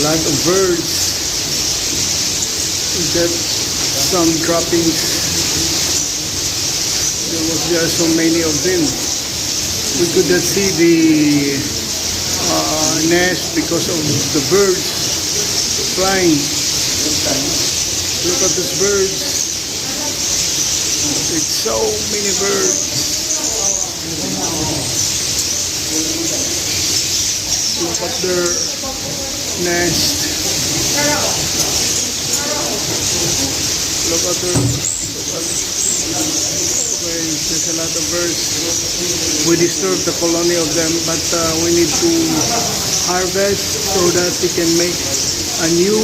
lot of birds. We got some droppings. There are so many of them. We could not see the nest because of the birds flying. Look at these birds. It's so many birds. Look at their nest. Look at their. Okay, there's a lot of birds. We disturbed the colony of them, but we need to harvest so that we can make a new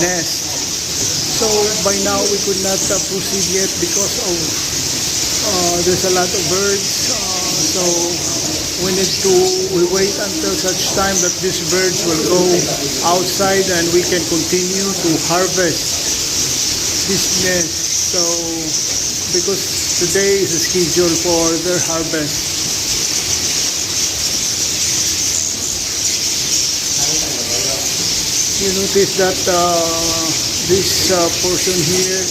nest. So by now we could not proceed yet because of there's a lot of birds. So we wait until such time that these birds will go outside and we can continue to harvest this nest. So because today is a schedule for their harvest. You notice that this portion here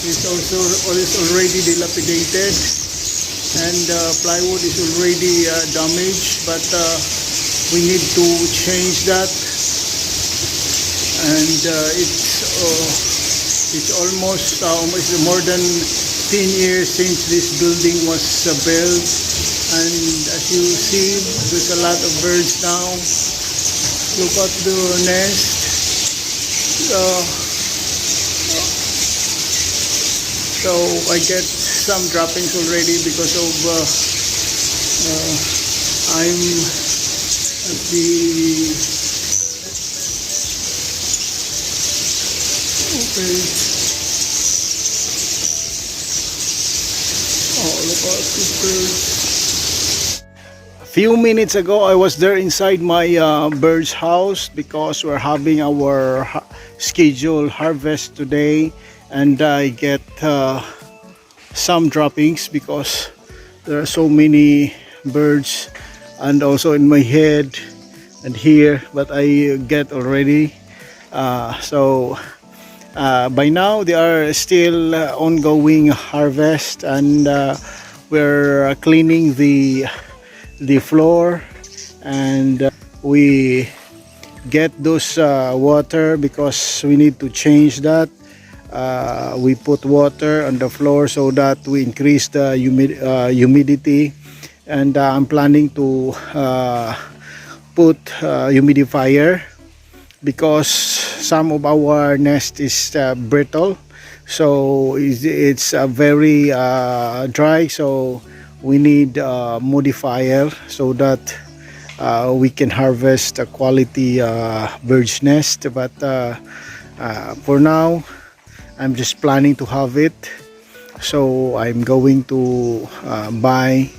is already dilapidated, and plywood is already damaged, but we need to change that. And it's almost more than 10 years since this building was built, and as you see, there's a lot of birds now. Look at the nest. So I get some droppings already because of I'm at the okay. Oh, look at these birds. A few minutes ago I was there inside my bird's house because we're having our scheduled harvest today, and I get some droppings because there are so many birds, and also in my head and here, but I get already. So by now they are still ongoing harvest, and we're cleaning the floor, and we get those water because we need to change that. We put water on the floor so that we increase the humidity, and I'm planning to put humidifier because some of our nest is brittle, so it's very dry, so we need modifier so that we can harvest a quality bird's nest. But for now I'm just planning to have it, so I'm going to buy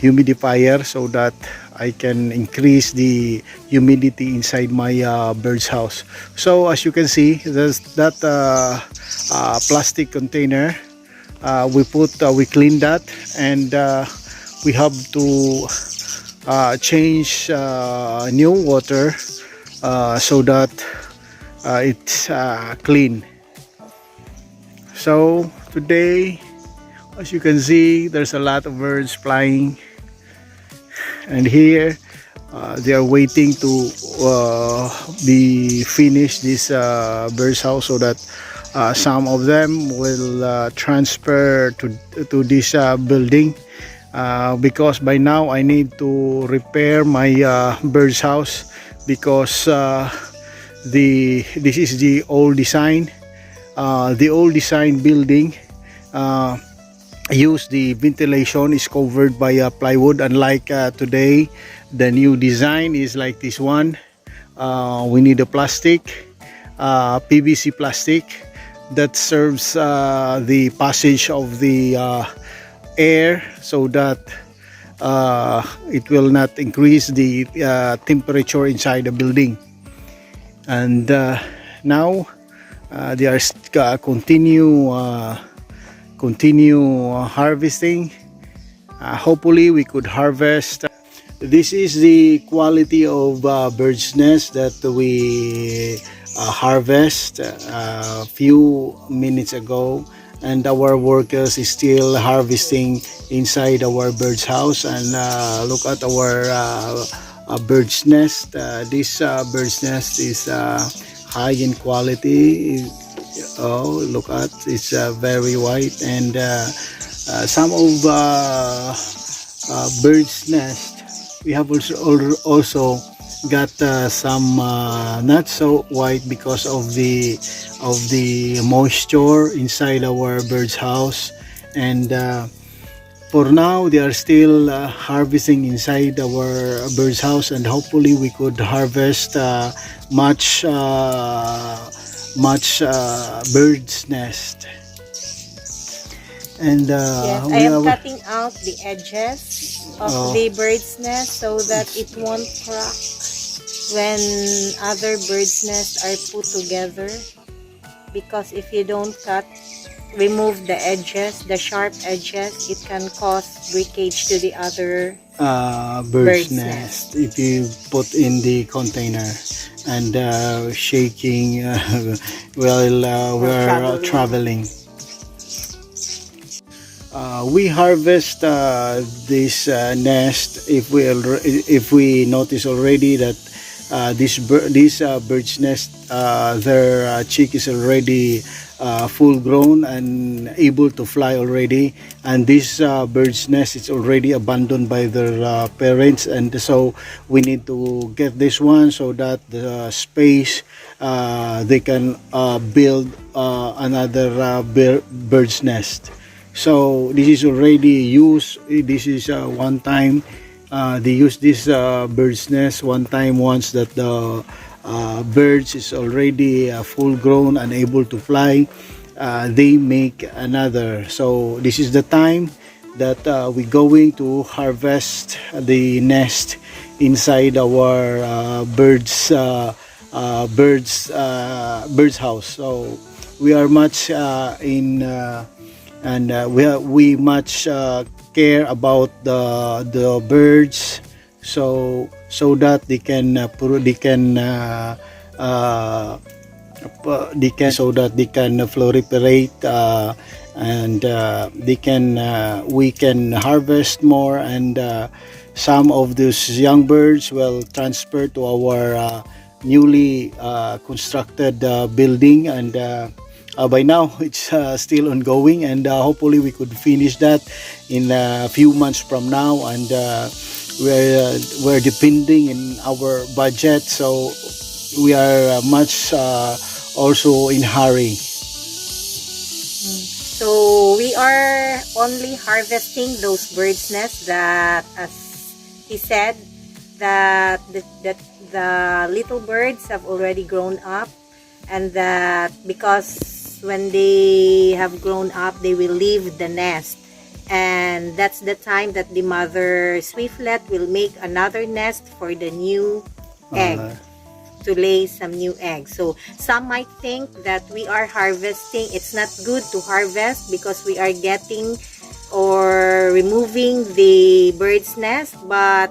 humidifier so that I can increase the humidity inside my bird's house. So as you can see, there's that plastic container. We clean that, and we have to change new water so that it's clean. So today, as you can see, there's a lot of birds flying, and here they are waiting to be finished this bird's house so that some of them will transfer to this building, because by now I need to repair my bird's house because this is the old design. The old design building use the ventilation is covered by plywood, unlike today the new design is like this one. We need a plastic, PVC plastic that serves the passage of the air so that it will not increase the temperature inside the building. And now they are continue harvesting. Hopefully we could harvest This is the quality of bird's nest that we harvest a few minutes ago, and our workers is still harvesting inside our bird's house. And look at our bird's nest. This bird's nest is high in quality. Oh, look at, it's very white, and some of bird's nest we have also got some not so white because of the moisture inside our bird's house. And for now they are still harvesting inside our bird's house, and hopefully we could harvest much bird's nest. And Yes, I am cutting out the edges of the bird's nest so that it won't crack when other bird's nests are put together. Because if you don't remove the edges, the sharp edges, it can cause breakage to the other bird's nest if you put in the container and shaking while we're traveling. We harvest this nest if we notice already that this bird's nest, their chick is already full grown and able to fly already, and this bird's nest is already abandoned by their parents, and so we need to get this one so that the space they can build another bird's nest. So this is already used. This is one time they use this bird's nest one time. Once that the birds is already full grown and able to fly, they make another. So this is the time that we're going to harvest the nest inside our bird's house. So we are much we much care about the birds, so that they can so that they can proliferate, and we can harvest more, and some of those young birds will transfer to our newly constructed building, and by now it's still ongoing, and hopefully we could finish that in a few months from now, and we're depending in our budget, so we are much also in hurry. So we are only harvesting those bird's nests that, as he said, that the little birds have already grown up, and that because when they have grown up, they will leave the nest, and that's the time that the mother swiftlet will make another nest for the new egg, to lay some new eggs. So some might think that we are harvesting. It's not good to harvest because we are getting or removing the bird's nest, but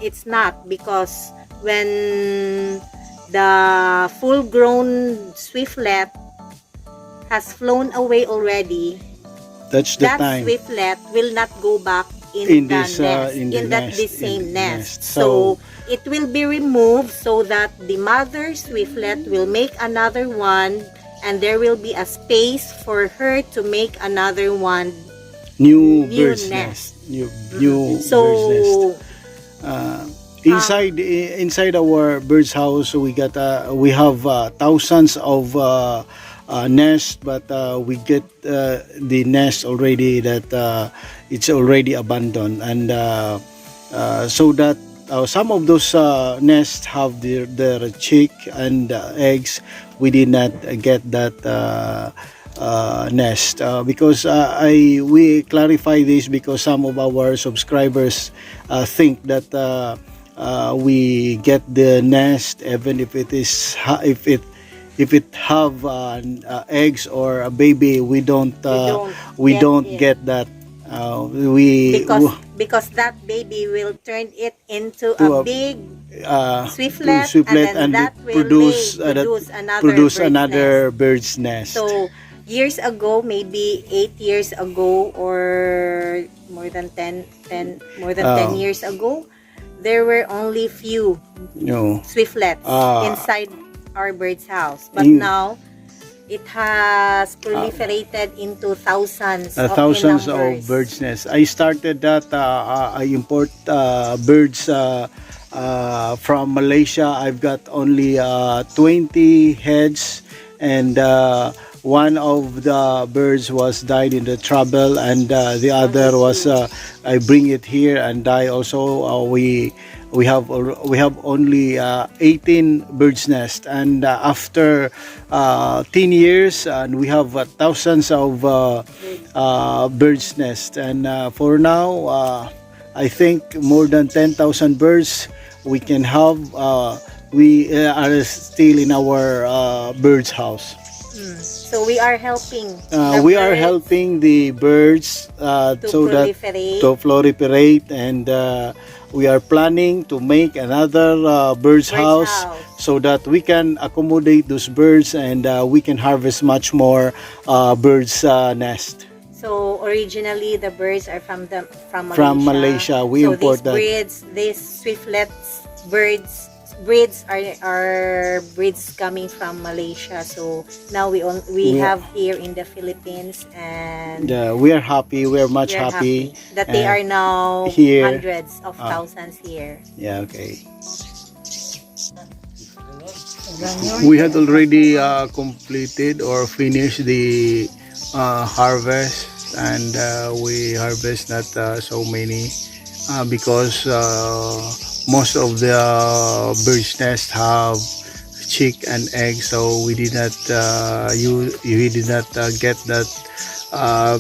it's not, because when the full-grown swiftlet has flown away already, that's the time swiftlet will not go back in the same nest. So it will be removed so that the mother swiftlet will make another one, and there will be a space for her to make another one, new bird's nest. New bird's nest. Inside our bird's house, we have thousands of nests, but we get the nest already that it's already abandoned, and so that some of those nests have their chick and eggs. We did not get that nest because we clarify this because some of our subscribers think that we get the nest even if it is if it have eggs or a baby. We don't get that We because that baby will turn it into to a big to swiftlet, swiftlet, and then and that it will produce produce another bird's nest. So years ago, maybe 8 years ago, or more than 10 years ago, there were only few No. swiftlets Ah. inside our bird's house, but In- now it has proliferated into thousands thousands in of numbers. birds' nests. I started that. I import birds from Malaysia. I've got only 20 heads, and one of the birds was died in the trouble, and the other was I bring it here and die also. We have only 18 birds nest, and after 10 years, and we have thousands of birds nest, and for now I think more than 10,000 birds we can have. We are still in our bird's house. So we are helping. We are helping the birds to so that proliferate. to proliferate, and we are planning to make another bird's house so that we can accommodate those birds, and we can harvest much more birds nest. So originally the birds are from Malaysia. From Malaysia, we so import these swiftlets breeds are breeds coming from Malaysia. So now we have here in the Philippines, and we are happy. We are much happy that they are now here. Hundreds of thousands here. Yeah, okay. We had already completed or finished the harvest, and we harvest not so many because most of the bird's nest have chick and egg, so we did not we did not get that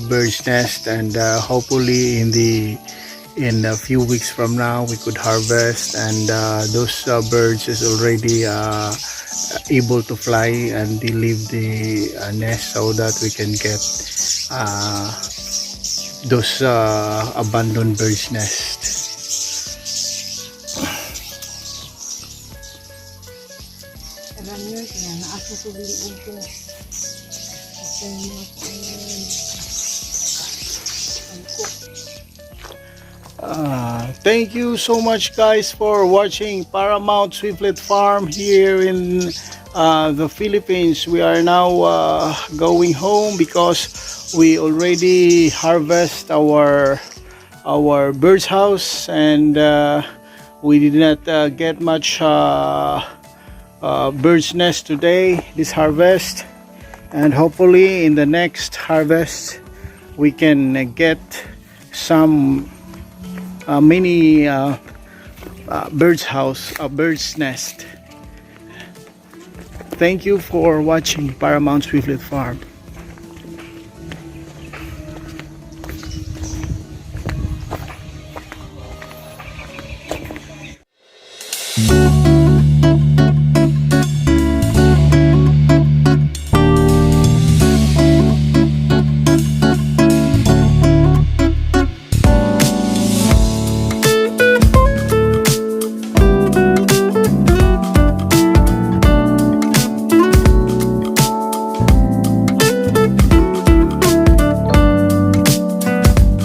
bird's nest, and hopefully in a few weeks from now we could harvest, and those birds is already able to fly, and they leave the nest so that we can get those abandoned bird's nest. Thank you so much, guys, for watching Paramount Swiftlet Farm here in the Philippines. We are now going home because we already harvest our bird's house, and we did not get much bird's nest today, this harvest, and hopefully in the next harvest we can get some mini bird's house, a bird's nest. Thank you for watching Paramount Swiftlet Farm.